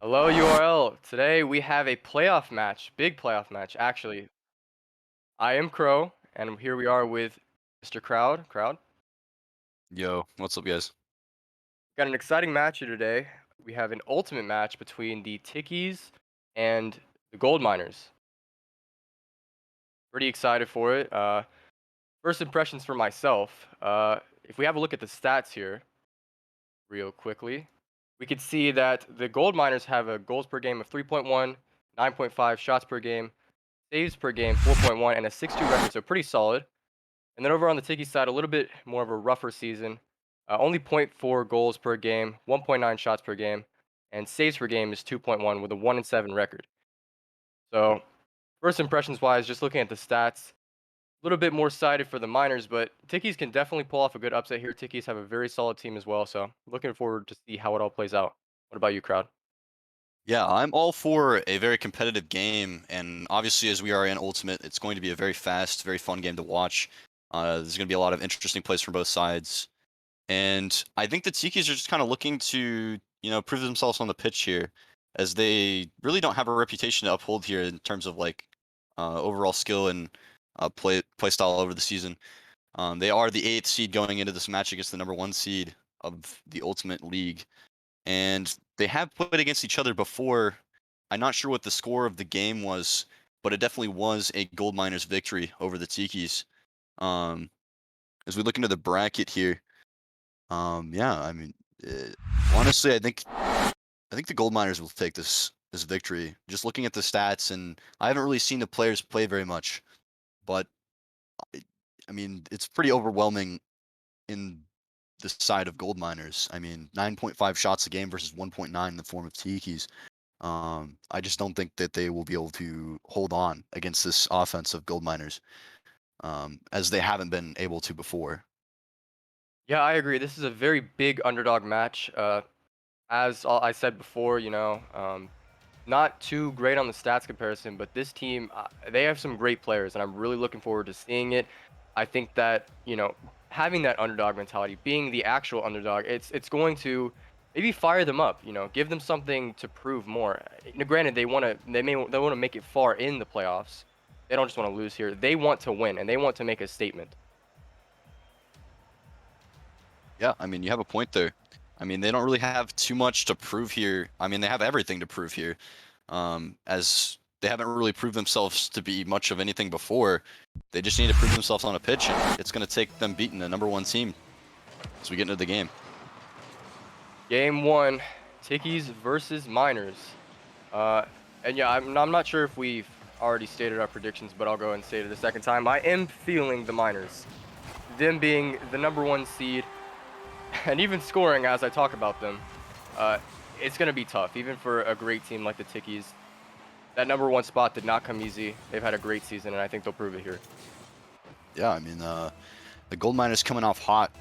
Hello, URL. Today we have a playoff match, big playoff match, actually. I am Crow, and here we are with Mr. Crowd. Crowd. Yo, what's up, guys? Got an exciting match here today. We have an ultimate match between the Tikis and the Goldminers. Pretty excited for it. First impressions for myself. If we have a look at the stats here, real quickly, we could see that the Goldminers have a goals per game of 3.1, 9.5 shots per game, saves per game 4.1, and a 6-2 record, so pretty solid. And then over on the Tiki side, a little bit more of a rougher season. Only zero point 0.4 goals per game, 1.9 shots per game, and saves per game is 2.1 with a 1-7 record. So first impressions wise, just looking at the stats, a little bit more sided for the Miners, but Tikis can definitely pull off a good upset here. Tikis have a very solid team as well, so looking forward to see how it all plays out. What about you, crowd? Yeah, I'm all for a very competitive game, and obviously, as we are in Ultimate, it's going to be a very fast, very fun game to watch. There's going to be a lot of interesting plays from both sides, and I think the Tikis are just kind of looking to, prove themselves on the pitch here, as they really don't have a reputation to uphold here in terms of like overall skill and play style over the season. They are the eighth seed going into this match against the number one seed of the Ultimate League. And they have played against each other before. I'm not sure what the score of the game was, but it definitely was a Gold Miners victory over the Tikis. Um, as we look into the bracket here, yeah, I mean, uh, honestly, I think the Gold Miners will take this victory. Just looking at the stats, and I haven't really seen the players play very much, but I, I mean, it's pretty overwhelming in the side of Gold Miners. I mean, 9.5 shots a game versus 1.9 in the form of Tikis. I just don't think that they will be able to hold on against this offense of Gold Miners, as they haven't been able to before. Yeah, I agree. This is a very big underdog match. As I said before, not too great on the stats comparison, but this team, they have some great players, and I'm really looking forward to seeing it. I think that, having that underdog mentality, being the actual underdog, it's going to maybe fire them up, give them something to prove more. Granted, they want to make it far in the playoffs. They don't just want to lose here. They want to win, and they want to make a statement. Yeah, I mean, you have a point there. I mean, they don't really have too much to prove here. I mean, they have everything to prove here, as they haven't really proved themselves to be much of anything before. They just need to prove themselves on a pitch, and it's going to take them beating the number one team as we get into the game. Game one, Tikis versus Miners. Uh, and yeah, I'm not sure if we've already stated our predictions, but I'll go and state it a second time. I am feeling the Miners, them being the number one seed, and even scoring as I talk about them. Uh, it's gonna be tough, even for a great team like the Tikis. That number one spot did not come easy. They've had a great season, and I think they'll prove it here. Yeah, I mean, the Gold Miners coming off hot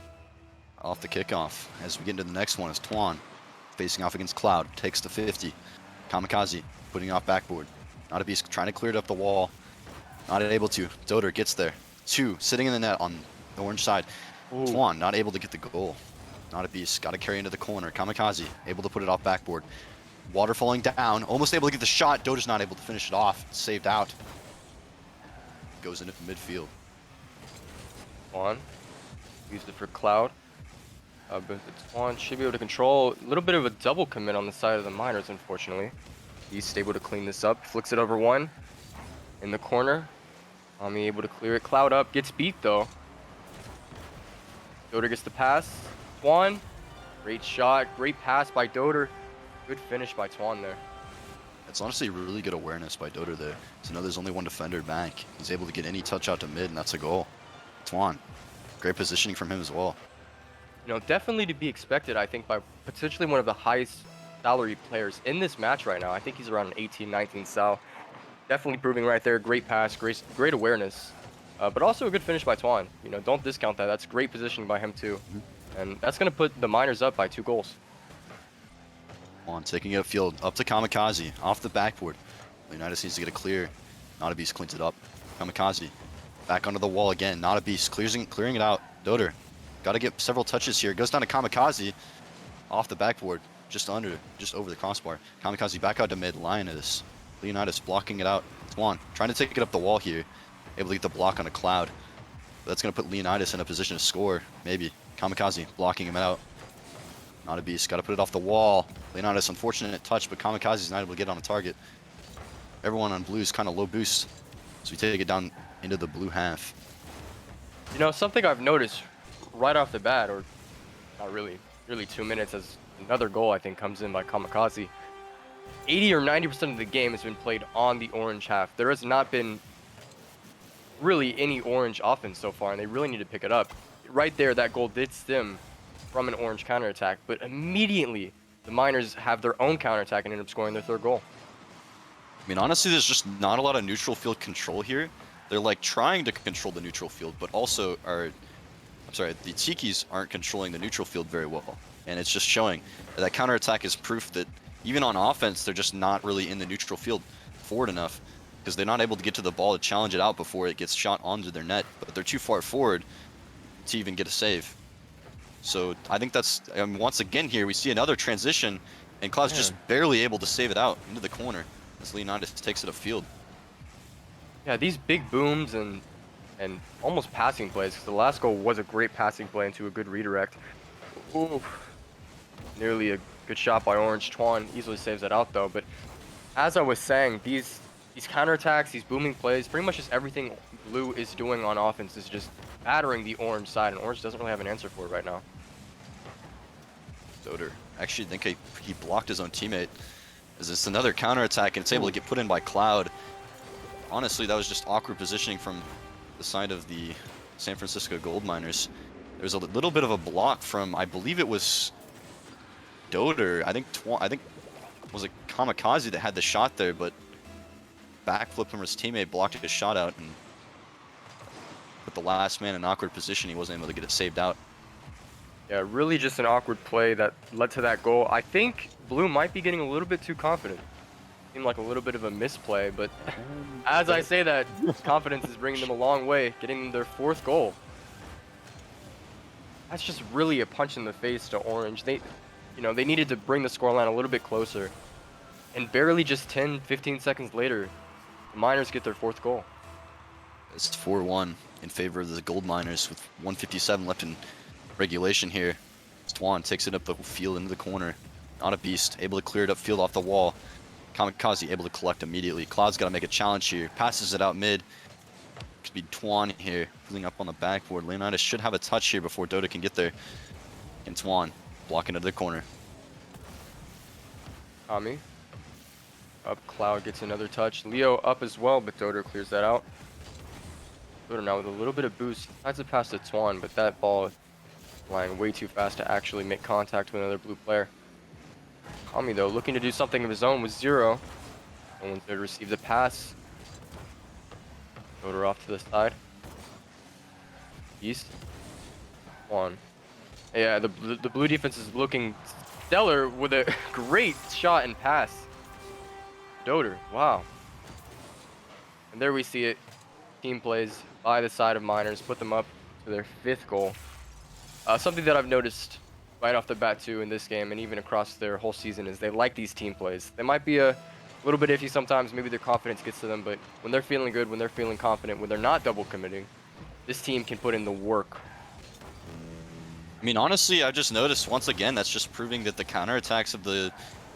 off the kickoff. As we get into the next one is Twan facing off against Cloud. Takes the 50. Kamikaze putting off backboard. Not a beast trying to clear it up the wall. Not able to. Doder gets there. Two sitting in the net on the orange side. Ooh, Twan not able to get the goal. Not a beast. Got to carry into the corner. Kamikaze able to put it off backboard. Water falling down. Almost able to get the shot. Doder's not able to finish it off. Saved out. Goes into midfield. Twan used it for Cloud. But Twan should be able to control a little bit of a double commit on the side of the Miners, unfortunately. He's able to clean this up. Flicks it over one in the corner. Ami able to clear it. Cloud up. Gets beat, though. Doder gets the pass. Twan. Great shot. Great pass by Doder. Good finish by Twan there. It's honestly really good awareness by Doder there. So now there's only one defender back. He's able to get any touch out to mid, and that's a goal. Twan. Great positioning from him as well. Definitely to be expected, I think, by potentially one of the highest salary players in this match right now. I think he's around an 18, 19 sal. Definitely proving right there. Great pass, great awareness. But also a good finish by Twan. Don't discount that. That's great positioning by him, too. Mhm. And that's going to put the Miners up by 2 goals. Twan taking it upfield. Up to Kamikaze. Off the backboard. Unitas needs to get a clear. Not a beast cleans it up. Kamikaze. Back onto the wall again. Not a beast. Clearing it out. Doder. Got to get several touches here. Goes down to Kamikaze. Off the backboard. just over the crossbar. Kamikaze back out to mid. Leonidas blocking it out. Twan trying to take it up the wall here. Able to get the block on a Cloud. That's going to put Leonidas in a position to score. Maybe. Kamikaze blocking him out. Not a beast. Got to put it off the wall. Leonidas, unfortunate touch, but Kamikaze's not able to get on a target. Everyone on blue's kind of low boost. So we take it down into the blue half. You know, something I've noticed right off the bat, or not really, 2 minutes, as another goal I think comes in by Kamikaze. 80 or 90% of the game has been played on the orange half. There has not been really any orange offense so far, and they really need to pick it up. Right there, that goal did stem from an orange counterattack, but immediately the Miners have their own counterattack and end up scoring their third goal. I mean, honestly, there's just not a lot of neutral field control here. They're like trying to control the neutral field, but also the Tikis aren't controlling the neutral field very well. And it's just showing that counterattack is proof that even on offense, they're just not really in the neutral field forward enough, because they're not able to get to the ball to challenge it out before it gets shot onto their net, but they're too far forward to even get a save. So I think that's, once again here, we see another transition, and Cloud's just barely able to save it out into the corner as Leonidas takes it upfield. Yeah, these big booms and almost passing plays, because the last goal was a great passing play into a good redirect. Ooh, nearly a good shot by Orange. Twan easily saves that out though. But as I was saying, these counterattacks, these booming plays, pretty much just everything Blue is doing on offense is just battering the Orange side, and Orange doesn't really have an answer for it right now. Doder, actually, I think he blocked his own teammate. As it's another counterattack, and it's able to get put in by Cloud. Honestly, that was just awkward positioning from the side of the San Francisco Goldminers. There was a little bit of a block from, I believe it was Doder. I think was it Kamikaze that had the shot there, but backflip from his teammate blocked his shot out, and with the last man in an awkward position, he wasn't able to get it saved out. Yeah, really just an awkward play that led to that goal. I think Blue might be getting a little bit too confident. Seemed like a little bit of a misplay, but as I say that, confidence is bringing them a long way, getting them their fourth goal. That's just really a punch in the face to Orange. They needed to bring the scoreline a little bit closer, and barely just 10-15 seconds later, the Miners get their fourth goal. It's 4-1 in favor of the Goldminers with 1:57 left in regulation here. Twan takes it up the field into the corner. Not a beast, able to clear it upfield off the wall. Kamikaze able to collect immediately. Cloud's got to make a challenge here. Passes it out mid. Could be Twan here, pulling up on the backboard. Leonidas should have a touch here before Dota can get there. And Twan blocking into the corner. Kami. Up, Cloud gets another touch. Leo up as well, but Dota clears that out. Dota now with a little bit of boost. Tries to pass to Twan, but that ball is flying way too fast to actually make contact with another Blue player. Kami, though, looking to do something of his own with Zero. No one's there to receive the pass. Dota off to the side. East. One. Yeah, the Blue defense is looking stellar with a great shot and pass. Doder, wow. And there we see it. Team plays by the side of Miners, put them up to their fifth goal. Something that I've noticed right off the bat too in this game and even across their whole season is they like these team plays. They might be a little bit iffy sometimes, maybe their confidence gets to them, but when they're feeling good, when they're feeling confident, when they're not double committing, this team can put in the work. I mean, honestly, I just noticed once again that's just proving that the counterattacks of the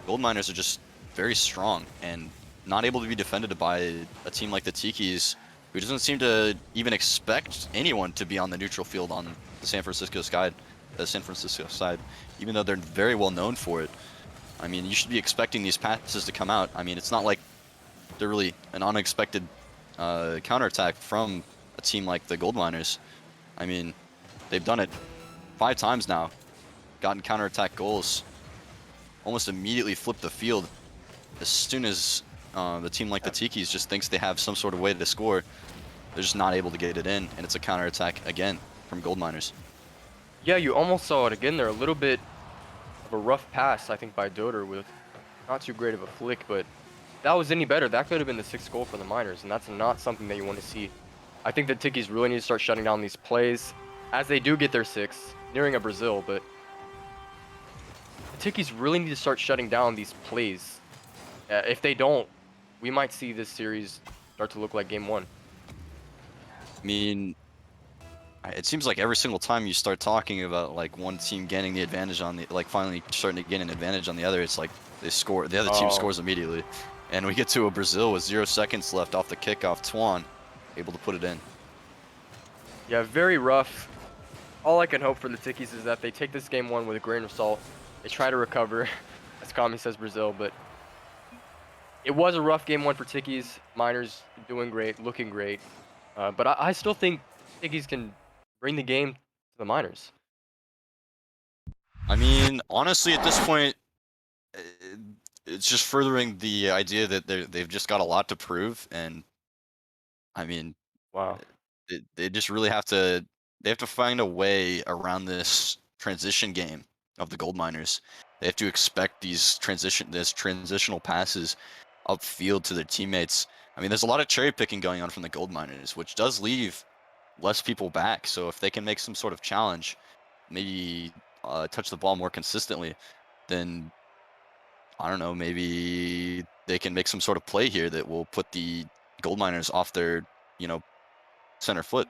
Goldminers are just very strong and not able to be defended by a team like the Tikis, who doesn't seem to even expect anyone to be on the neutral field on the San Francisco side, even though they're very well known for it. I mean, you should be expecting these passes to come out. I mean, it's not like they're really an unexpected counterattack from a team like the Goldminers. I mean, they've done it 5 times now, gotten counterattack goals, almost immediately flipped the field as soon as the team like the Tikis just thinks they have some sort of way to score. They're just not able to get it in, and it's a counterattack again from Goldminers. Yeah, you almost saw it again there. A little bit of a rough pass, I think, by Doder with not too great of a flick, but if that was any better, that could have been the 6th goal for the Miners, and that's not something that you want to see. I think the Tikis really need to start shutting down these plays as they do get their 6th, nearing a Brazil, but Tikis really need to start shutting down these plays. If they don't, we might see this series start to look like game one. I mean, it seems like every single time you start talking about like one team gaining the advantage on the like finally starting to gain an advantage on the other, it's like they score, the other team Oh, scores immediately, and we get to a Brazil with 0 seconds left off the kickoff. Tuan able to put it in. yeah, very rough. All I can hope for the Tikis is that they take this game one with a grain of salt. They try to recover, as Kami says Brazil, but it was a rough game one for Tikis. Miners doing great, looking great. But I still think Tikis can bring the game to the Miners. I mean, honestly, at this point, uh, it's just furthering the idea that they've just got a lot to prove, and I mean, Wow. they just really have to find a way around this transition game of the gold miners. They have to expect these transitional passes upfield to their teammates. I mean, there's a lot of cherry picking going on from the gold miners, which does leave less people back. So if they can make some sort of challenge, maybe touch the ball more consistently, then I don't know, maybe they can make some sort of play here that will put the gold miners off their, you know, center foot.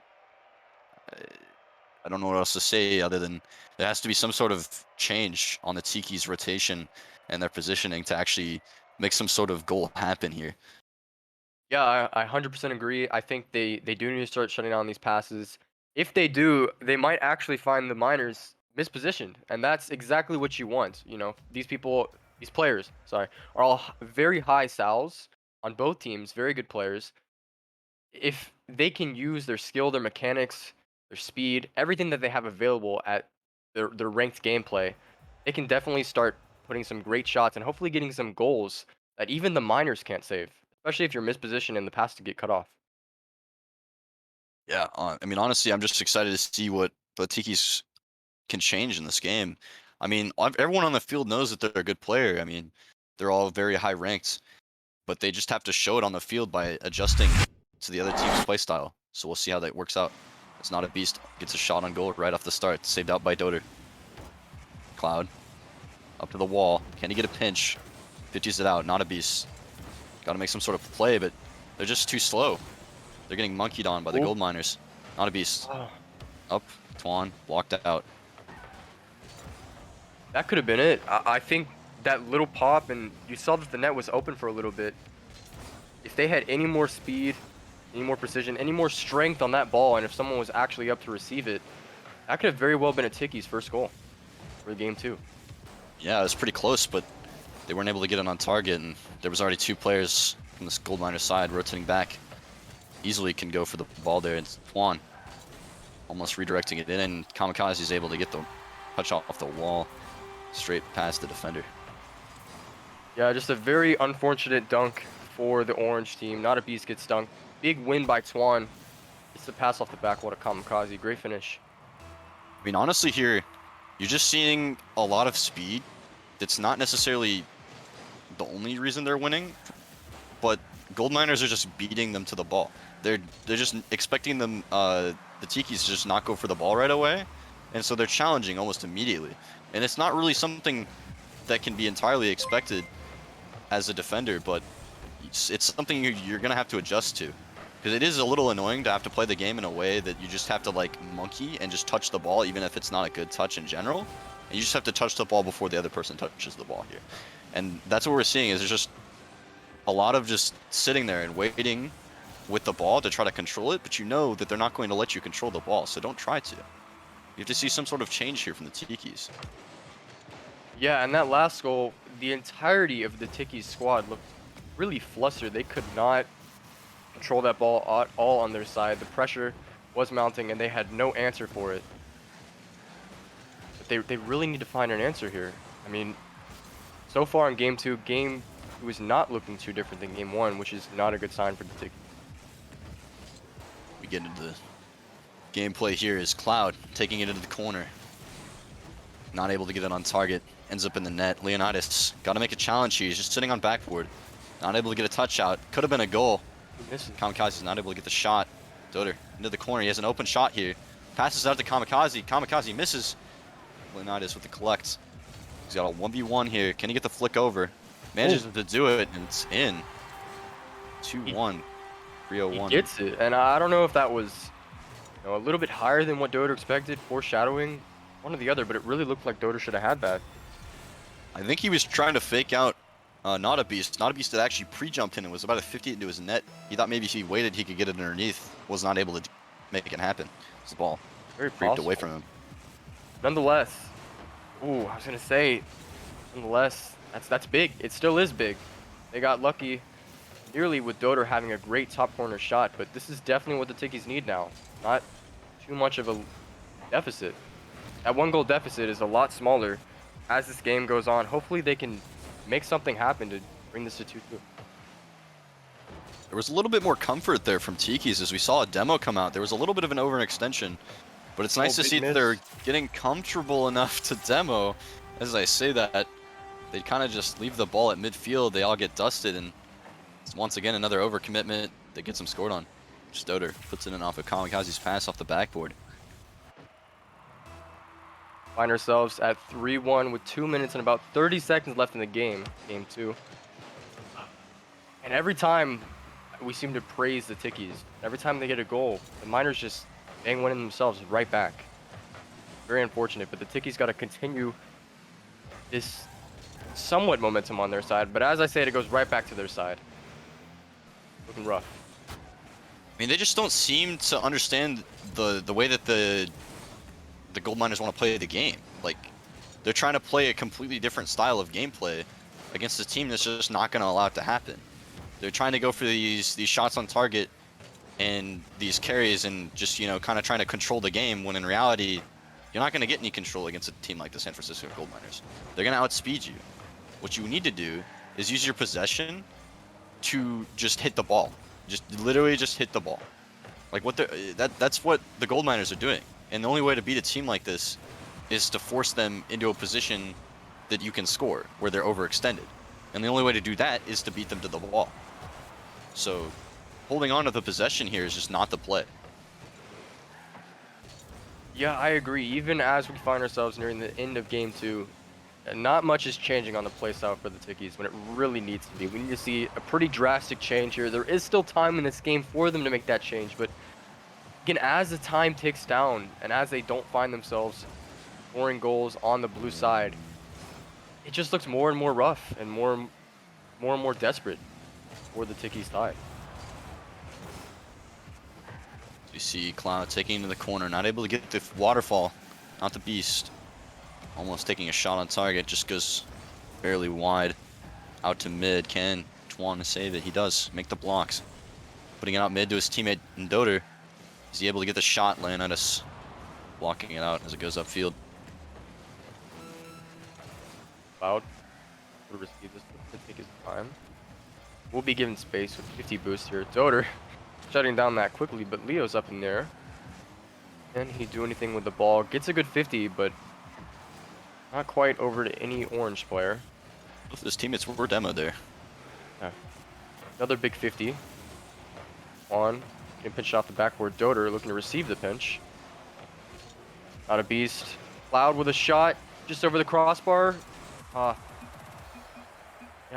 I don't know what else to say other than there has to be some sort of change on the Tiki's rotation and their positioning to actually make some sort of goal happen here. Yeah, I 100% agree. I think they do need to start shutting down these passes. If they do, they might actually find the Miners mispositioned, and that's exactly what you want. You know, these players, sorry, are all very high sals on both teams, very good players. If they can use their skill, their mechanics, their speed, everything that they have available at their ranked gameplay, they can definitely start putting some great shots and hopefully getting some goals that even the miners can't save, especially if you're mispositioned and the pass to get cut off. Yeah, I mean, honestly, I'm just excited to see what the Tiki's can change in this game. I mean, everyone on the field knows that they're a good player. I mean, they're all very high ranked, but they just have to show it on the field by adjusting to the other team's play style. So we'll see how that works out. It's not a beast. Gets a shot on goal right off the start. Saved out by Doder. Cloud. Up to the wall. Can he get a pinch? 50s it out. Not a beast. Got to make some sort of play, but they're just too slow. They're getting monkeyed on by the Ooh. gold miners. Not a beast. Oh, Up. Tuan. Blocked out. that could have been it. I think that little pop, and you saw that the net was open for a little bit. If they had any more speed, any more precision, any more strength on that ball, and if someone was actually up to receive it, that could have very well been a Tiki's first goal for game two. Yeah, it was pretty close, but they weren't able to get it on target, and there was already 2 players from this gold miner side rotating back. Easily can go for the ball there, and Tuan almost redirecting it in, and Kamikaze is able to get the touch off the wall straight past the defender. Yeah, just a very unfortunate dunk for the orange team. Not a beast gets dunked. Big win by Tuan. It's the pass off the back. What a kamikaze. Great finish. I mean, honestly here, you're just seeing a lot of speed. That's not necessarily the only reason they're winning, but gold miners are just beating them to the ball. They're just expecting them, the Tikis to just not go for the ball right away, and so they're challenging almost immediately. And it's not really something that can be entirely expected as a defender, but it's something you're gonna have to adjust to, because it is a little annoying to have to play the game in a way that you just have to like monkey and just touch the ball, even if it's not a good touch in general. And you just have to touch the ball before the other person touches the ball here, and that's what we're seeing. Is there's just a lot of just sitting there and waiting with the ball to try to control it, but you know that they're not going to let you control the ball, so don't try to. You have to see some sort of change here from the Tikis. Yeah, and that last goal, the entirety of the Tiki's squad looked really flustered. They could not control that ball at all on their side. The pressure was mounting, and they had no answer for it. But they really need to find an answer here. I mean, so far in game two was not looking too different than game one, which is not a good sign for the Tikis. We get into the gameplay here is Cloud taking it into the corner. Not able to get it on target. Ends up in the net. Leonidas got to make a challenge here. He's just sitting on backboard. Not able to get a touch out. Could have been a goal. He misses. Kamikaze is not able to get the shot. Doder into the corner. He has an open shot here. Passes out to Kamikaze. Kamikaze misses. Leonidas with the collect. He's got a 1v1 here. Can he get the flick over? Oh, Manages to do it, and it's in. he 2-1. he 301. gets it, and I don't know if that was a little bit higher than what Doder expected, foreshadowing one or the other, but it really looked like Doder should have had that. I think he was trying to fake out Not a Beast. Not a Beast that actually pre-jumped in and was about to 50 into his net. He thought maybe if he waited, he could get it underneath. Was not able to make it happen. The ball Very creeped away possible. from him. Nonetheless, ooh, I was gonna say, nonetheless, that's big. It still is big. They got lucky nearly with Doder having a great top corner shot, but this is definitely what the Tikis need now. Not too much of a deficit. That 1 goal deficit is a lot smaller as this game goes on. Hopefully they can make something happen to bring this to 2-2. There was a little bit more comfort there from Tikis as we saw a demo come out. There was a little bit of an overextension, but it's nice to big see that miss. they're getting comfortable enough to demo. As I say that, they kind of just leave the ball at midfield. They all get dusted, and it's once again another overcommitment that gets them scored on. Stoder puts it in off of Kamikaze's pass off the backboard. Find ourselves at 3-1 with 2 minutes and about 30 seconds left in the game, game 2. And every time we seem to praise the Tikis, every time they get a goal, the Miners just bang one in themselves right back. Very unfortunate, but the Tikis got to continue this somewhat momentum on their side. But as I said, it goes right back to their side. Looking rough. I mean, they just don't seem to understand the way that the Goldminers want to play the game. Like, they're trying to play a completely different style of gameplay against a team that's just not going to allow it to happen. They're trying to go for these shots on target and these carries and just, kind of trying to control the game, when in reality, you're not going to get any control against a team like the San Francisco Goldminers. They're going to outspeed you. What you need to do is use your possession to just hit the ball. Just literally just hit the ball. Like that's what the Goldminers are doing. And the only way to beat a team like this is to force them into a position that you can score, where they're overextended. And the only way to do that is to beat them to the wall. So holding on to the possession here is just not the play. Yeah, I agree. Even as we find ourselves nearing the end of game 2, not much is changing on the playstyle for the Tikis when it really needs to be. We need to see a pretty drastic change here. There is still time in this game for them to make that change, but again, as the time ticks down and as they don't find themselves scoring goals on the blue side, it just looks more and more rough and more desperate for the Tikis side. You see Cloud taking into the corner, not able to get the waterfall, not the Beast. Almost taking a shot on target, just goes barely wide. Out to mid, can Tuan save it? He does, make the blocks. Putting it out mid to his teammate Doder. Is he able to get the shot? Leonidas blocking it out as it goes upfield. Cloud will receive this to take his time. We'll be given space with 50 boost here. Doder shutting down that quickly, but Leo's up in there. Can he do anything with the ball? Gets a good 50, but not quite over to any orange player. Both of his teammates were demoed there. Yeah. Another big 50. On. Getting pinched off the backboard. Doder looking to receive the pinch. Not a beast. Cloud with a shot just over the crossbar. Yeah,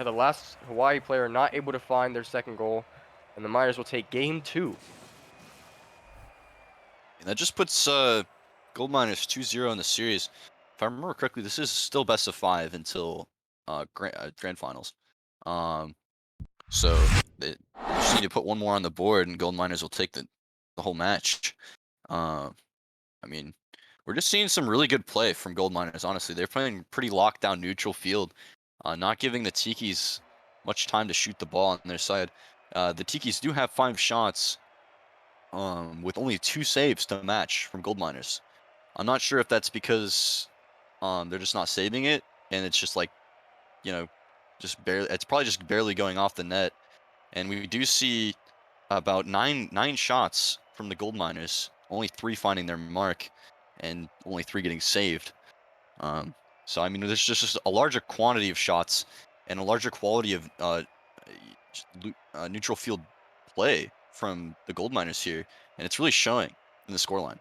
the last Hawaii player not able to find their second goal. And the Miners will take game 2. And that just puts Goldminers 2-0 in the series. If I remember correctly, this is still best of 5 until grand finals. So they just need to put one more on the board, and Goldminers will take the whole match. I mean, we're just seeing some really good play from Goldminers. Honestly, they're playing pretty locked down neutral field, not giving the Tikis much time to shoot the ball on their side. The Tikis do have 5 shots, with only 2 saves to match from Goldminers. I'm not sure if that's because they're just not saving it, and it's just like, just barely. It's probably just barely going off the net. And we do see about nine shots from the Goldminers, only 3 finding their mark, and only 3 getting saved. So I mean, there's just a larger quantity of shots and a larger quality of neutral field play from the Goldminers here, and it's really showing in the scoreline.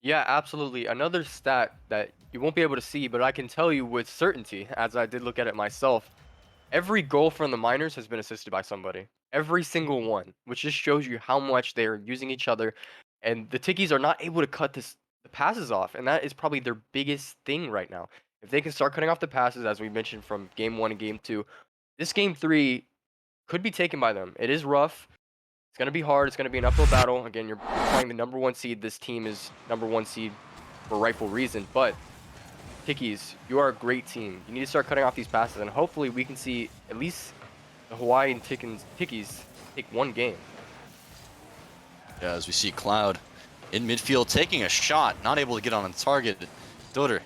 Yeah, absolutely. Another stat that you won't be able to see, but I can tell you with certainty, as I did look at it myself, every goal from the Miners has been assisted by somebody. Every single one, which just shows you how much they're using each other. And the Tikis are not able to cut the passes off, and that is probably their biggest thing right now. If they can start cutting off the passes, as we mentioned from game 1 and game 2, this game 3 could be taken by them. It is rough. It's gonna be hard. It's gonna be an uphill battle. Again, you're playing the number 1 seed. This team is number 1 seed for rightful reason. But Tikis, you are a great team. You need to start cutting off these passes, and hopefully we can see at least the Hawaiian Tikis take one game. Yeah, as we see Cloud in midfield taking a shot, not able to get on target. Doder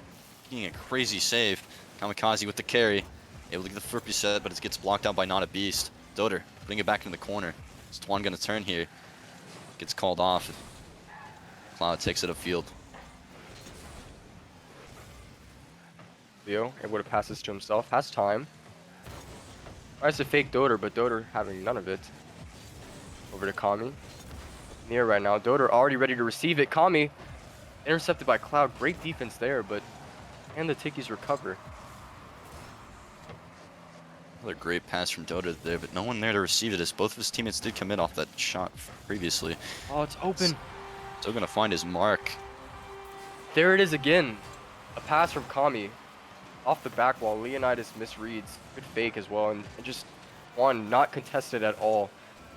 getting a crazy save. Kamikaze with the carry, able to get the flip reset, but it gets blocked out by Not a Beast. Doder putting it back in the corner. Is Twan gonna turn here? Gets called off. Cloud takes it upfield. Leo able to pass this to himself. Has time. Tries to fake Doder, but Doder having none of it. Over to Kami. Near right now. Doder already ready to receive it. Kami intercepted by Cloud. Great defense there, but can the Tikis recover? Another great pass from Doder there, but no one there to receive it as both of his teammates did commit off that shot previously. Oh, it's open. Still gonna find his mark. There it is again. A pass from Kami off the back wall. Leonidas misreads. Good fake as well, and just one not contested at all.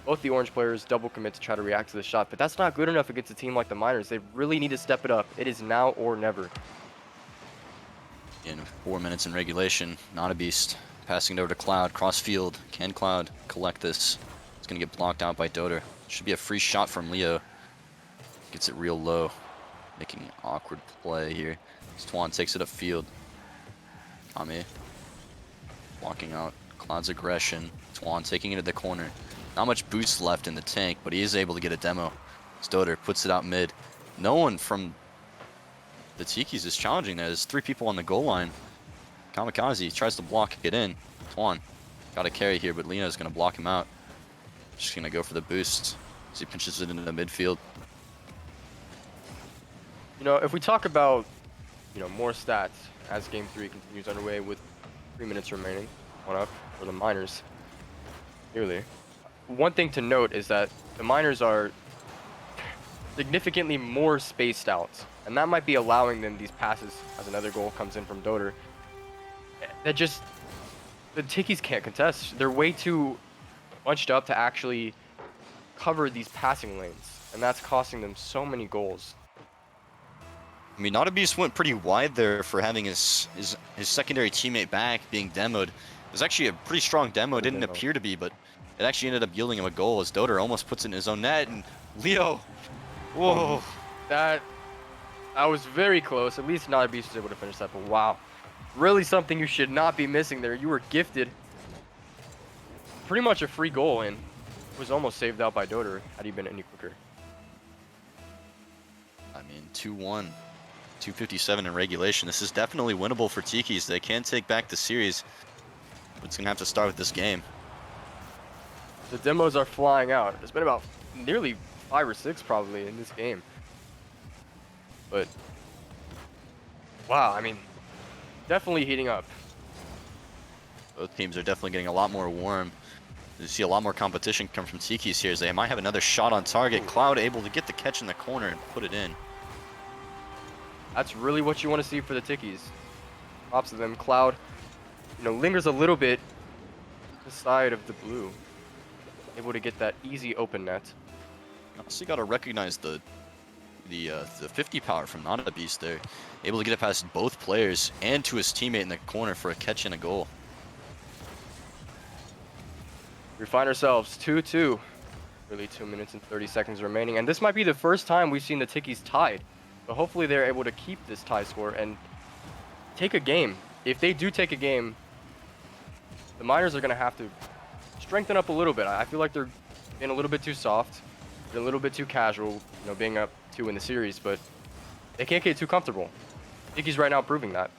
Both the orange players double commit to try to react to the shot, but that's not good enough against a team like the Miners. They really need to step it up. It is now or never. In 4 minutes in regulation, Not a Beast passing it over to Cloud, cross field. Can Cloud collect this? It's gonna get blocked out by Doder. Should be a free shot from Leo. Gets it real low, making an awkward play here. Twan takes it upfield. Kame walking out. Cloud's aggression. Twan taking it to the corner. Not much boost left in the tank, but he is able to get a demo. Stoder puts it out mid. No one from the Tikis is challenging there. There's 3 people on the goal line. Kamikaze tries to block it in. Twan got a carry here, but Lena's going to block him out. Just going to go for the boost as he pinches it into the midfield. You know, if we talk about, more stats as Game 3 continues underway with 3 minutes remaining, 1 up for the Miners. Nearly. One thing to note is that the Miners are significantly more spaced out, and that might be allowing them these passes as another goal comes in from Doder. That just, the Tikis can't contest. They're way too bunched up to actually cover these passing lanes, and that's costing them so many goals. I mean, Not a Beast went pretty wide there for having his secondary teammate back being demoed. It was actually a pretty strong demo. It didn't appear to be, but it actually ended up yielding him a goal as Doder almost puts it in his own net. And Leo, whoa. That was very close. At least Not a Beast was able to finish that, but wow. Really something you should not be missing there. You were gifted pretty much a free goal, and was almost saved out by Doder had he been any quicker. I mean, 2-1. 2:57 in regulation. This is definitely winnable for Tikis. They can take back the series, but it's going to have to start with this game. The demos are flying out. There's been about nearly 5 or 6 probably in this game. But, wow, I mean, definitely heating up. Both teams are definitely getting a lot more warm. You see a lot more competition come from Tikis here as they might have another shot on target. Cloud able to get the catch in the corner and put it in. That's really what you want to see for the Tikis. Props to them. Cloud, lingers a little bit to the side of the blue. Able to get that easy open net. You also got to recognize the 50 power from Not a Beast there. Able to get it past both players and to his teammate in the corner for a catch and a goal. We find ourselves 2-2. Really 2 minutes and 30 seconds remaining. And this might be the first time we've seen the Tikis tied. But hopefully they're able to keep this tie score and take a game. If they do take a game, the Miners are going to have to strengthen up a little bit. I feel like they're being a little bit too soft, a little bit too casual, being up 2 in the series, but they can't get too comfortable. Tikis right now proving that.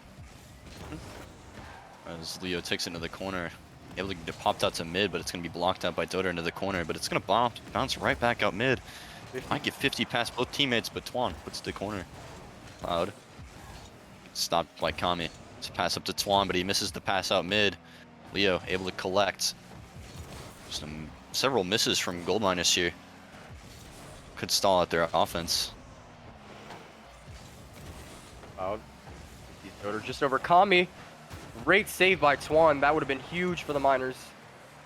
As Leo takes it into the corner, able to get it popped out to mid, but it's going to be blocked out by Doder into the corner, but it's going to bounce right back out mid. Might get 50 past both teammates, but Twan puts it to the corner. Cloud. Stopped by Kami. To pass up to Twan, but he misses the pass out mid. Leo able to collect. Several misses from Goldminers here. Could stall out their offense. Cloud. Just over Kami. Great save by Twan. That would have been huge for the Miners.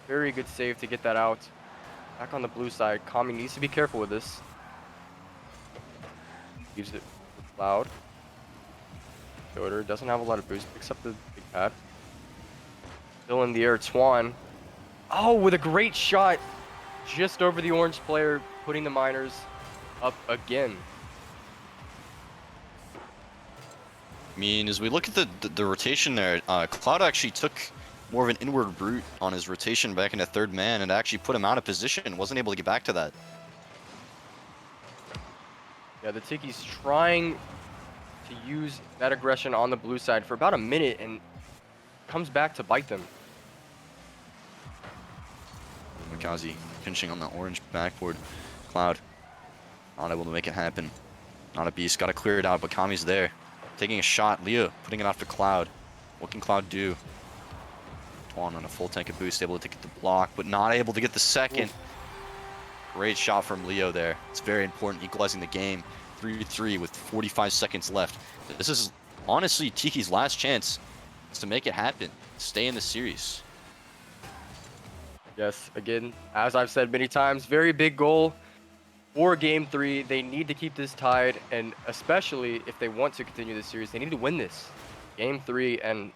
Very good save to get that out. Back on the blue side, Kami needs to be careful with this. Use it with Cloud. Yoder doesn't have a lot of boost. Picks up the big pad. Still in the air, Twan. Oh, with a great shot. Just over the orange player, putting the Miners up again. I mean, as we look at the rotation there, Cloud actually took more of an inward route on his rotation back into third man and actually put him out of position. Wasn't able to get back to that. Yeah, the Tikis trying to use that aggression on the blue side for about a minute and comes back to bite them. Mikaze finishing on the orange backboard. Cloud not able to make it happen. Not a beast, got to clear it out, but Kami's there. Taking a shot, Leo putting it off to Cloud. What can Cloud do? Twan on a full tank of boost, able to get the block, but not able to get the second. Great shot from Leo there. It's very important, equalizing the game. 3-3 with 45 seconds left. This is honestly Tiki's last chance to make it happen. Stay in the series. Yes, again, as I've said many times, very big goal for Game 3. They need to keep this tied, and especially if they want to continue this series, they need to win this. Game 3, and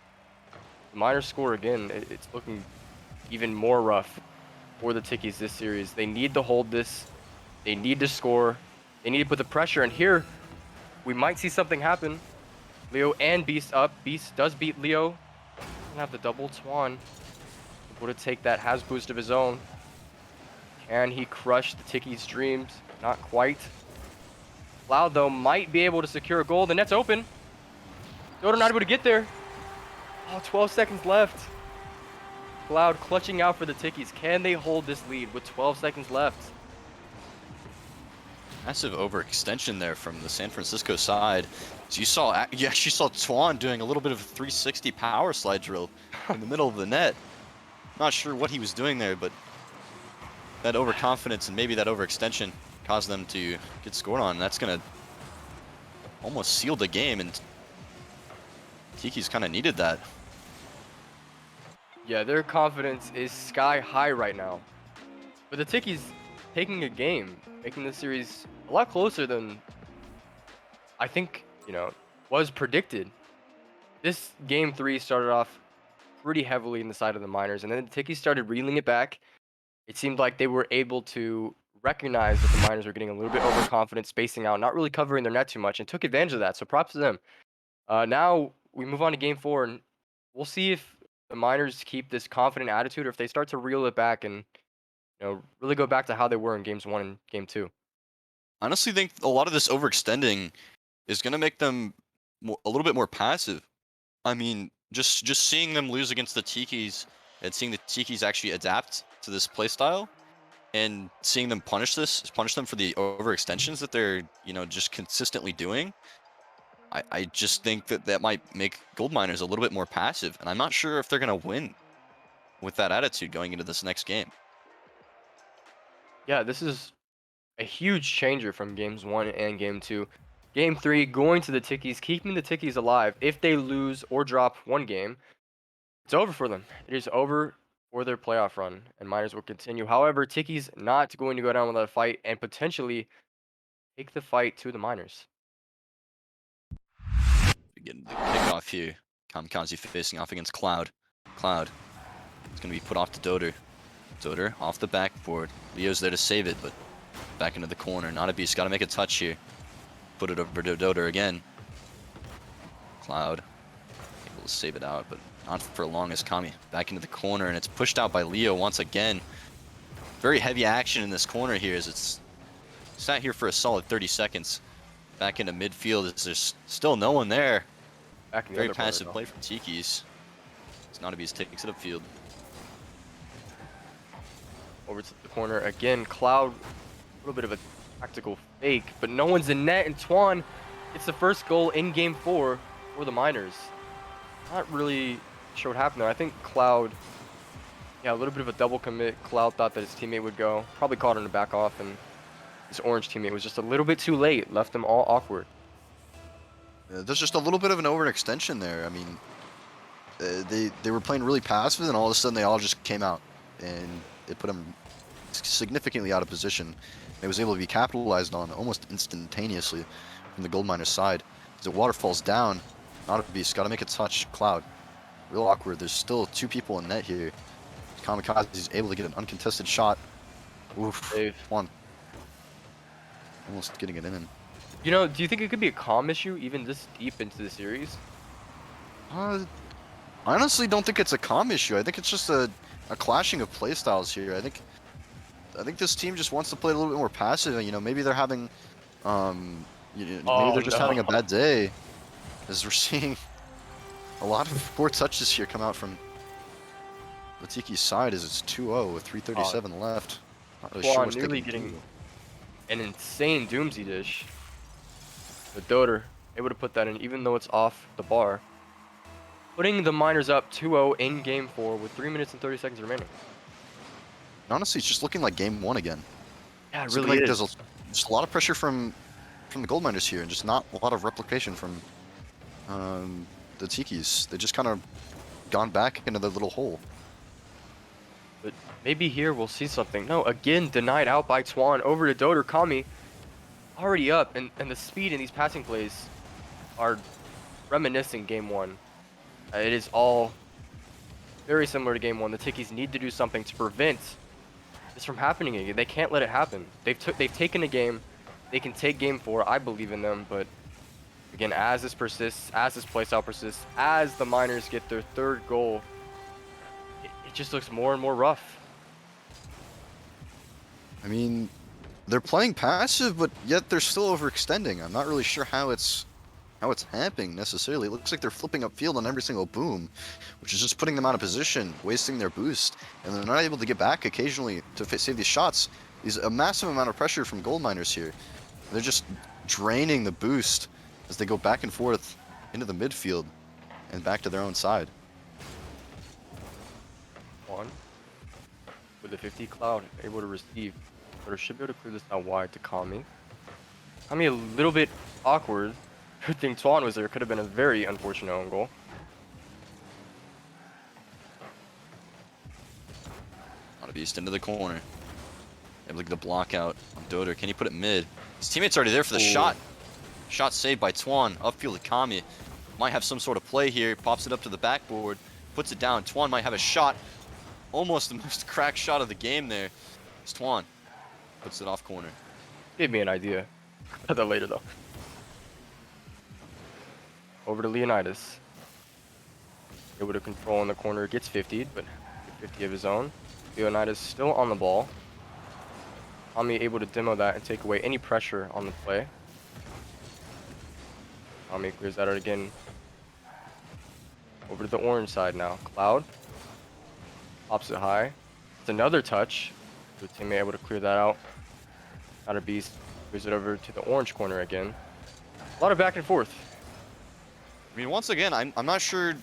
the Miners score again. It's looking even more rough for the Tikis this series. They need to hold this. They need to score. They need to put the pressure, and here we might see something happen. Leo and Beast up. Beast does beat Leo. Doesn't have the double. Twan able to take that has boost of his own. Can he crush the Tikis' dreams? Not quite. Cloud, though, might be able to secure a goal. The net's open. Yoder not able to get there. Oh, 12 seconds left. Cloud clutching out for the Tikis. Can they hold this lead with 12 seconds left? Massive overextension there from the San Francisco side. So you actually saw Twan doing a little bit of a 360 power slide drill in the middle of the net. Not sure what he was doing there, but that overconfidence and maybe that overextension caused them to get scored on. That's gonna almost seal the game, and Tiki's kind of needed that. Yeah, their confidence is sky high right now. But the Tikis taking a game, making the series a lot closer than I think, was predicted. This Game 3 started off pretty heavily in the side of the Miners, and then the Tikis started reeling it back. It seemed like they were able to recognize that the Miners were getting a little bit overconfident, spacing out, not really covering their net too much, and took advantage of that. So props to them. Now we move on to Game 4, and we'll see if the Miners keep this confident attitude or if they start to reel it back and really go back to how they were in Games 1 and Game 2. Honestly, think a lot of this overextending is going to make them a little bit more passive. I mean, just seeing them lose against the Tikis and seeing the Tikis actually adapt to this playstyle and seeing them punish them for the overextensions that they're, just consistently doing. I just think that might make Goldminers a little bit more passive, and I'm not sure if they're going to win with that attitude going into this next game. Yeah, this is a huge changer from Games 1 and Game 2. Game 3, going to the Tikis, keeping the Tikis alive. If they lose or drop one game, it's over for them. It is over for their playoff run, and Miners will continue. However, Tikis not going to go down without a fight and potentially take the fight to the Miners. Getting the kickoff here. Kamikaze facing off against Cloud. Cloud is going to be put off to Doder. Doder off the backboard. Leo's there to save it, but back into the corner. Not a beast. Got to make a touch here. Put it over to Doder again. Cloud able to save it out, but not for long as Kami. Back into the corner, and it's pushed out by Leo once again. Very heavy action in this corner here as it's sat here for a solid 30 seconds. Back into midfield as there's still no one there. Back in the Very other corner, passive though. play from Tikis. It's not a beast, takes it upfield. Over to the corner again. Cloud, a little bit of a tactical fake, but no one's in net, and Twan It's the first goal in Game 4 for the Miners. Not really sure what happened there. I think Cloud, yeah, a little bit of a double commit. Cloud thought that his teammate would go. Probably caught him to back off, and his orange teammate was just a little bit too late. Left them all awkward. There's just a little bit of an overextension there. I mean, they were playing really passive, and all of a sudden they all just came out, and it put them significantly out of position. It was able to be capitalized on almost instantaneously from the Goldminers side. As the water falls down, not a beast. Got to make a touch. Cloud, real awkward. There's still 2 people in net here. Kamikaze is able to get an uncontested shot. Oof. Save. One. Almost getting it in. You know, do you think it could be a comm issue even this deep into the series? I honestly don't think it's a comm issue. I think it's just a clashing of playstyles here. I think this team just wants to play a little bit more passive. You know, maybe they're having, maybe they're just having a bad day, as we're seeing a lot of poor touches here come out from the Tikis side. As it's 2-0 with 3:37 left. Not really sure what's nearly getting an insane Doomsy dish. But Doder able to put that in, even though it's off the bar, putting the Miners up 2-0 in Game 4 with 3 minutes and 30 seconds remaining. Honestly, it's just looking like Game 1 again. Yeah, it It's really looking is. like there's just a lot of pressure from the Goldminers here, and just not a lot of replication from the Tikis. They just kind of gone back into their little hole. But maybe here we'll see something. No, again denied out by Twan. Over to Doder. Kami already up, and the speed in these passing plays are reminiscing Game 1. It is all very similar to Game 1. The Tikis need to do something to prevent this from happening again. They can't let it happen. They've taken a game. They can take Game 4. I believe in them, but again, as this persists, as this playstyle persists, as the Miners get their 3rd goal, it just looks more and more rough. I mean, they're playing passive, but yet they're still overextending. I'm not really sure how it's happening necessarily. It looks like they're flipping upfield on every single boom, which is just putting them out of position, wasting their boost, and they're not able to get back occasionally to save these shots. There's a massive amount of pressure from Goldminers here. They're just draining the boost as they go back and forth into the midfield and back to their own side. One with the 50 Cloud able to receive, but should be able to clear this out wide to Kami. Kami a little bit awkward. Good thing Twan was there. Could have been a very unfortunate own goal. On a beast into the corner. Able to get the block out on Doder. Can he put it mid? His teammate's already there for the shot. Shot saved by Twan. Upfield to Kami. Might have some sort of play here. Pops it up to the backboard. Puts it down. Twan might have a shot. Almost the most cracked shot of the game there. It's Twan. Puts it off corner. Gave me an idea. About that later though. Over to Leonidas. Able to control in the corner. Gets 50'd, but 50 of his own. Leonidas still on the ball. Kami able to demo that and take away any pressure on the play. Kami clears that out again. Over to the orange side now. Cloud. Pops it high. It's another touch. The teammate able to clear that out. Not a beast. Clears it over to the orange corner again. A lot of back and forth. I mean, once again, I'm not sure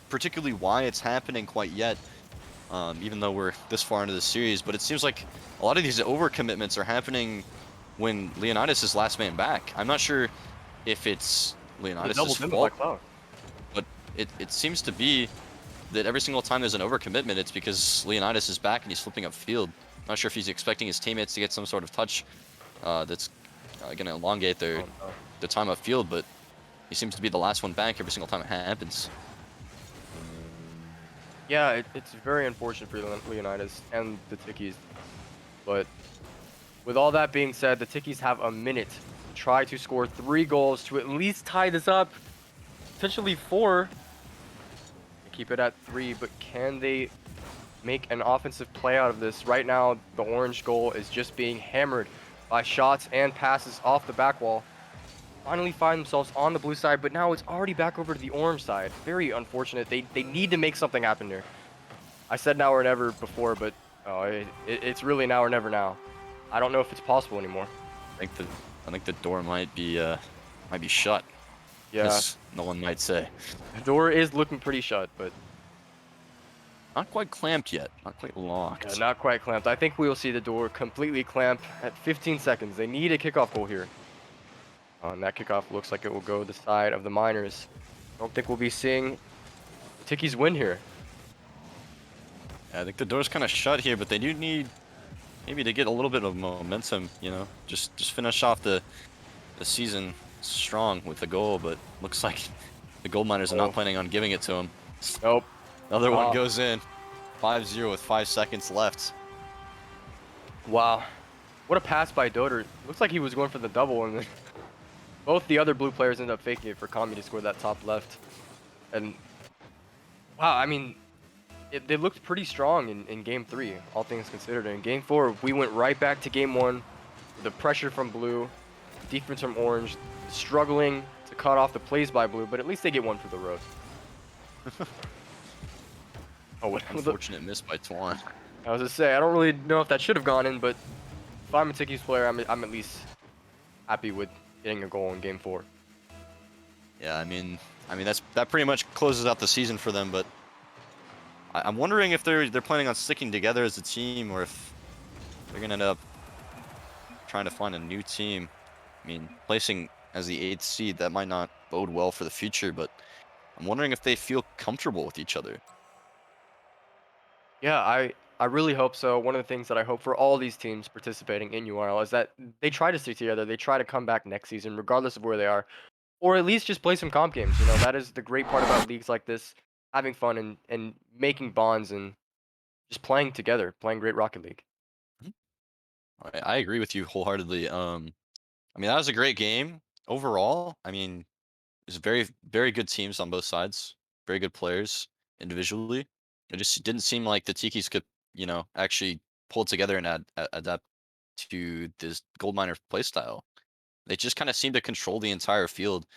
particularly why it's happening quite yet, even though we're this far into the series, but it seems like a lot of these overcommitments are happening when Leonidas is last man back. I'm not sure if it's Leonidas' fault, but it seems to be that every single time there's an overcommitment, it's because Leonidas is back and he's flipping upfield. Not sure if he's expecting his teammates to get some sort of touch that's going to elongate their time upfield, but he seems to be the last one back every single time it happens. Yeah, it's very unfortunate for Leonidas and the Tikis. But with all that being said, the Tikis have a minute to try to score 3 goals to at least tie this up. Potentially 4. Keep it at 3, but can they make an offensive play out of this? Right now, the orange goal is just being hammered by shots and passes off the back wall. Finally find themselves on the blue side, but now it's already back over to the orange side. Very unfortunate. They need to make something happen here. I said now or never before, but it's really now or never now. I don't know if it's possible anymore. I think the door might be might be shut, Yeah, as no one might say. the door is looking pretty shut, but Not quite clamped yet. Not quite yeah, locked. not quite clamped. I think we will see the door completely clamp at 15 seconds. They need a kickoff goal here. And that kickoff looks like it will go the side of the Miners. Don't think we'll be seeing Tikis win here. Yeah, I think the door's kind of shut here, but they do need maybe to get a little bit of momentum. You know, just finish off the season strong with the goal. But looks like the Goldminers are not Oh, planning on giving it to him. nope. Another one Ah, goes in. 5-0 with 5 seconds left. wow. What a pass by Doder. Looks like he was going for the double, and then both the other blue players ended up faking it for Kami to score that top left. And wow, I mean, they looked pretty strong in game 3, all things considered. And in game 4, we went right back to game 1 with the pressure from blue, defense from orange, struggling to cut off the plays by blue, but at least they get one for the road. Oh, what? Unfortunate miss by Twan. I was gonna say, I don't really know if that should have gone in, but if I'm a Tikis player, I'm at least happy with getting a goal in game 4. Yeah, I mean that pretty much closes out the season for them. But I'm wondering if they're planning on sticking together as a team, or if they're gonna end up trying to find a new team. I mean, placing as the 8th seed, that might not bode well for the future. But I'm wondering if they feel comfortable with each other. Yeah, I really hope so. One of the things that I hope for all these teams participating in URL is that they try to stick together. They try to come back next season, regardless of where they are, or at least just play some comp games. You know, that is the great part about leagues like this, having fun and making bonds and just playing together, playing great Rocket League. I agree with you wholeheartedly. I mean, that was a great game overall. I mean, it's very good teams on both sides, very good players individually. It just didn't seem like the Tikis could, actually pull together and adapt to this gold miner playstyle. They just kind of seemed to control the entire field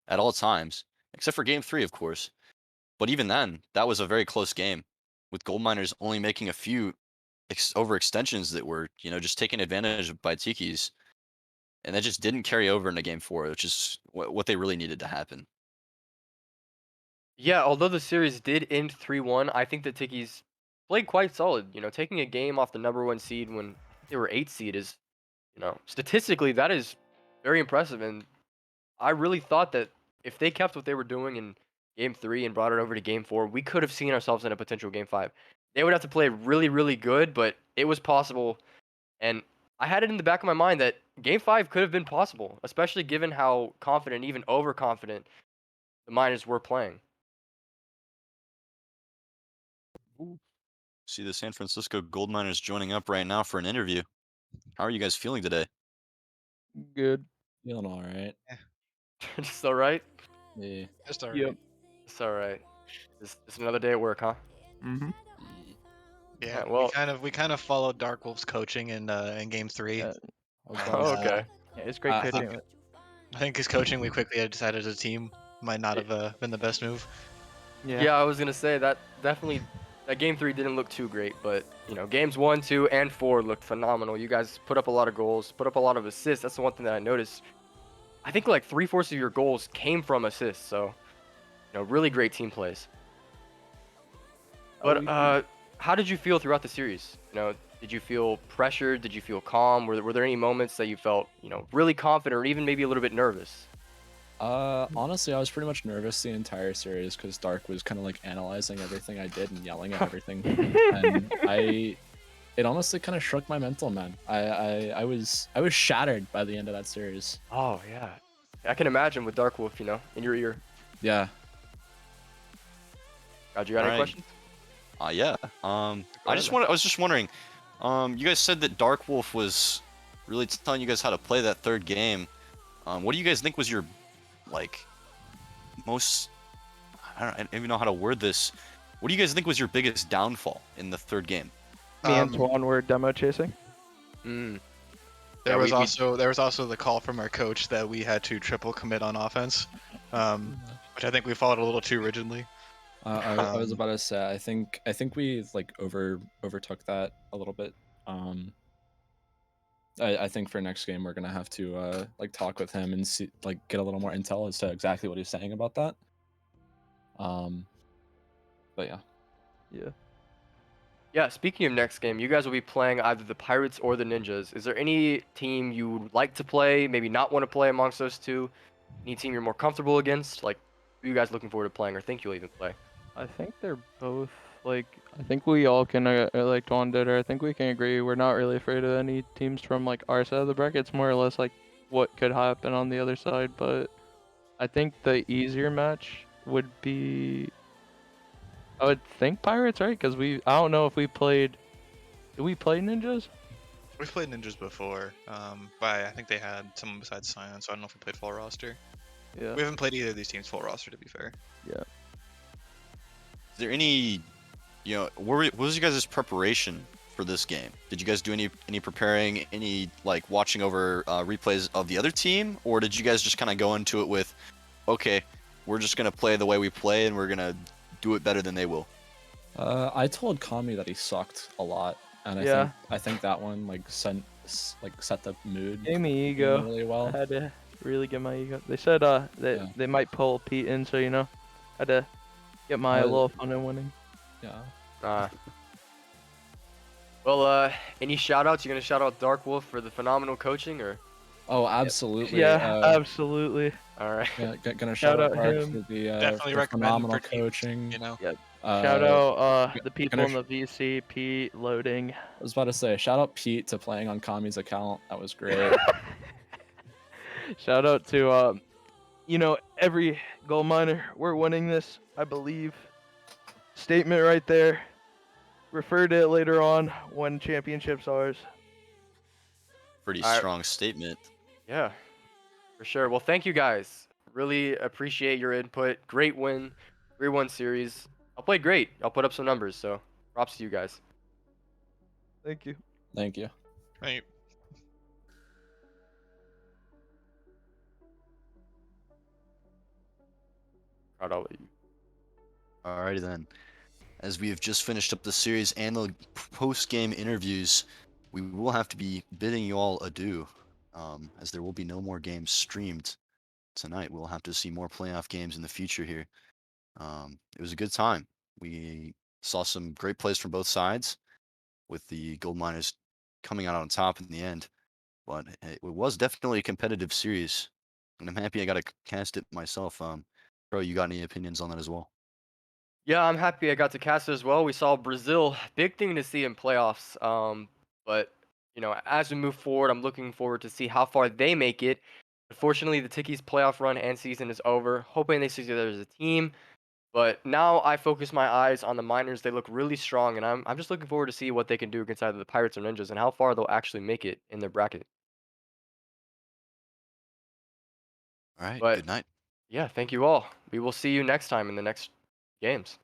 at all times, except for game 3, of course. But even then, that was a very close game, with gold miners only making a few overextensions that were, just taken advantage of by Tikis, and that just didn't carry over into game 4, which is what they really needed to happen. Yeah, although the series did end 3-1, I think the Tikis played quite solid. You know, taking a game off the #1 seed when they were 8th seed is, you know, statistically that is very impressive. And I really thought that if they kept what they were doing in game 3 and brought it over to game 4, we could have seen ourselves in a potential game 5. They would have to play really, really good, but it was possible. And I had it in the back of my mind that game 5 could have been possible, especially given how confident, even overconfident, the Miners were playing. Ooh. See the San Francisco gold miners joining up right now for an interview. How are you guys feeling today? Good. Feeling all right. Yeah, It's all right. Yeah. just alright. Yep. It's all right. It's another day at work, huh? Mm-hmm. Yeah, Well, we kind of followed Dark Wolf's coaching in game 3. I was And, about to say, okay. Yeah, it's great I coaching. I think his coaching we quickly had decided as a team might not have been the best move. Yeah, I was gonna say that definitely that game 3 didn't look too great, but you know, games 1, 2, and 4 looked phenomenal. You guys put up a lot of goals, put up a lot of assists. That's the one thing that I noticed. I think like 3/4 of your goals came from assists, so you know, really great team plays. But how did you feel throughout the series? You know, did you feel pressured? Did you feel calm? Were there any moments that you felt, you know, really confident or even maybe a little bit nervous? honestly, I was pretty much nervous the entire series because Dark was kind of like analyzing everything I did and yelling at everything, and it honestly kind of shook my mental, man. I was shattered by the end of that series. Oh yeah, I can imagine with Dark Wolf, you know, in your ear. Yeah. God, you got any Alright. questions? Yeah. I was just wondering. You guys said that Dark Wolf was really telling you guys how to play that third game. What do you guys think was your, like, most? I don't even know how to word this. What do you guys think was your biggest downfall in the third game? Me and Um, Twan were demo chasing. Mm. There Yeah, was we- there was also the call from our coach that we had to triple commit on offense, which I think we followed a little too rigidly. I was Um, about to say, I think we like overtook that a little bit. I think for next game we're gonna have to like talk with him and see, like, get a little more intel as to exactly what he's saying about that. But yeah. Yeah. Yeah, speaking of next game, you guys will be playing either the Pirates or the Ninjas. Is there any team you would like to play, maybe not want to play amongst those two? Any team you're more comfortable against? Like, who are you guys looking forward to playing or think you'll even play? I think they're both like. I think we all can like Juan did, or I think we can agree we're not really afraid of any teams from like our side of the bracket. It's more or less like what could happen on the other side. But I think the easier match would be. I would think Pirates, right? Because I don't know if we played. Did we play Ninjas? We've played Ninjas before, but I think they had someone besides Cyan, so I don't know if we played full roster. Yeah. We haven't played either of these teams full roster, to be fair. Yeah. Is there any, what was you guys' preparation for this game? Did you guys do any preparing, any like watching over replays of the other team, or did you guys just kind of go into it with, okay, we're just gonna play the way we play and we're gonna do it better than they will? I told Kami that he sucked a lot, and Yeah. I think that one like set the mood Gave me ego. really I well. had to really get my ego. They said that Yeah. they might pull Pete in, so had to get my little fun in winning. Yeah. Well, any shout outs? You gonna shout out Dark Wolf for the phenomenal coaching, or? Oh, absolutely. Yeah, absolutely. All right. Yeah, gonna Shout shout out out Mark him. for the Definitely for recommend phenomenal for teams, coaching. You know. Shout out the people gonna in the VC, Pete, loading. I was about to say, shout out Pete to playing on Kami's account. That was great. Shout out to every gold miner. We're winning this, I believe. Statement right there. Refer to it later on when championship's ours. Pretty All right. strong statement. Yeah, for sure. Well, thank you guys. Really appreciate your input. Great win, 3-1 series. I'll play great. I'll put up some numbers. So, props to you guys. Thank you. Thank you. Right. Proud of you. Alrighty then. As we have just finished up the series and the post-game interviews, we will have to be bidding you all adieu, as there will be no more games streamed tonight. We'll have to see more playoff games in the future here. It was a good time. We saw some great plays from both sides, with the Gold Miners coming out on top in the end. But it was definitely a competitive series, and I'm happy I got to cast it myself. Bro, you got any opinions on that as well? Yeah, I'm happy I got to cast it as well. We saw Brazil, big thing to see in playoffs. But as we move forward, I'm looking forward to see how far they make it. Unfortunately, the Tikis playoff run and season is over. Hoping they stay together as a team. But now I focus my eyes on the Miners. They look really strong, and I'm just looking forward to see what they can do against either the Pirates or Ninjas and how far they'll actually make it in their bracket. All right, But good night. yeah, thank you all. We will see you next time in the next games.